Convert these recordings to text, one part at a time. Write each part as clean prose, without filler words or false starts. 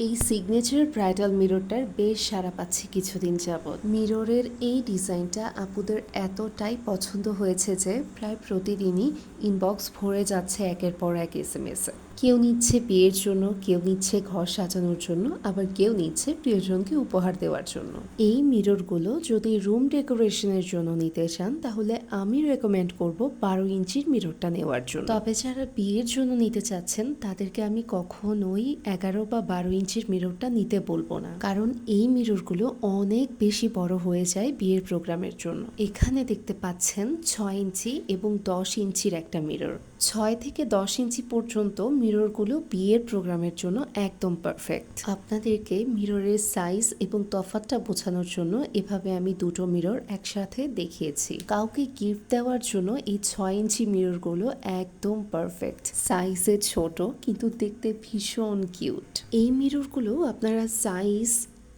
এই signature bridal মিররটার বেশ সাড়া পাচ্ছি কিছুদিন যাবৎ। মিররের এই ডিজাইনটা আপুদের এতটাই পছন্দ হয়েছে যে প্রায় প্রতিদিনই ইনবক্স ভরে যাচ্ছে একের পর এক SMS এ। কেউ নিচ্ছে বিয়ের জন্য, কেউ নিচ্ছে ঘর সাজানোর জন্য, আবার কেউ নিচ্ছে প্রিয়জনকে উপহার দেওয়ার জন্য। এই মিররগুলো যদি রুম ডেকোরেশনের জন্য নিতে চান তাহলে আমি রেকমেন্ড করব 12 ইঞ্চির মিররটা নেওয়ার জন্য। তবে যারা বিয়ের জন্য নিতে চাচ্ছেন তাদেরকে আমি কখনোই 11 বা 12 ইঞ্চির মিররটা নিতে বলবো না, কারণ এই মিররগুলো অনেক বেশি বড় হয়ে যায় বিয়ের প্রোগ্রামের জন্য। এখানে দেখতে পাচ্ছেন 6 ইঞ্চি এবং 10 ইঞ্চির একটা মিরর। 6 থেকে 10 ইঞ্চি পর্যন্ত মিররগুলো বিয়ের প্রোগ্রামের জন্য একদম পারফেক্ট। আপনাদেরকে মিররের সাইজ এবং তফাৎটা বোঝানোর জন্য এভাবে আমি দুটো মিরর একসাথে দেখিয়েছি। কাউকে গিফট দেওয়ার জন্য এই 6 ইঞ্চি মিররগুলো একদম পারফেক্ট। সাইজে ছোট কিন্তু দেখতে ভীষণ কিউট। এই মিররগুলো আপনারা সাইজ,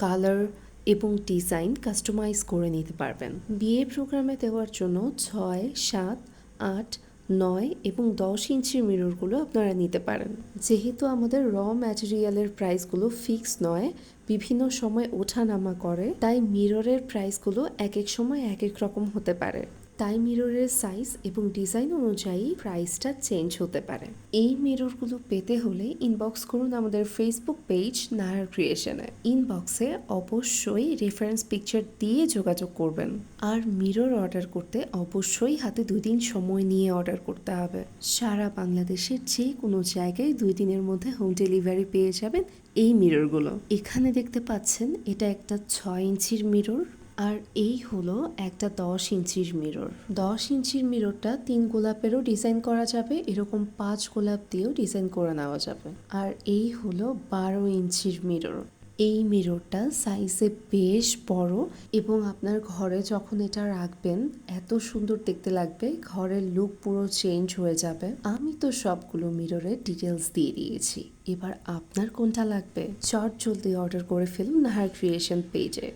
কালার এবং ডিজাইন কাস্টমাইজ করে নিতে পারবেন। বিয়ের প্রোগ্রামে দেওয়ার জন্য 6, 7, 8, 9 এবং 10 ইঞ্চির মিররগুলো আপনারা নিতে পারেন। যেহেতু আমাদের র ম্যাটেরিয়ালের প্রাইসগুলো ফিক্স নয়, বিভিন্ন সময় ওঠানামা করে, তাই মিররের প্রাইসগুলো এক এক সময় এক এক রকম হতে পারে। তাই মিররের সাইজ এবং ডিজাইন অনুযায়ী প্রাইসটা চেঞ্জ হতে পারে। এই মিররগুলো পেতে হলে ইনবক্স করুন আমাদের ফেসবুক পেজ নাহার ক্রিয়েশনে। ইনবক্সে অবশ্যই রেফারেন্স পিকচার দিয়ে যোগাযোগ করবেন। আর মিরর অর্ডার করতে অবশ্যই হাতে 2 দিন সময় নিয়ে অর্ডার করতে হবে। সারা বাংলাদেশের যে কোনো জায়গায় 2 দিনের মধ্যে হোম ডেলিভারি পেয়ে যাবেন এই মিররগুলো। এখানে দেখতে পাচ্ছেন এটা একটা 6 ইঞ্চির মিরর, আর এই হলো একটা 10 ইঞ্চির মিরর। 10 ইঞ্চির মিররটা 3 গোলাপেরও ডিজাইন করা যাবে, এরকম 5 গোলাপ দিয়েও ডিজাইন করে নেওয়া যাবে। আর এই হলো 12 ইঞ্চির মিরর। এই মিররটা সাইজে বেশ বড় এবং আপনার ঘরে যখন এটা রাখবেন এত সুন্দর দেখতে লাগবে, ঘরের লুক পুরো চেঞ্জ হয়ে যাবে। আমি তো সবগুলো মিররের ডিটেলস দিয়ে দিয়েছি, এবার আপনার কোনটা লাগবে চট জলদি অর্ডার করে ফেলুন নাহার ক্রিয়েশন পেজে।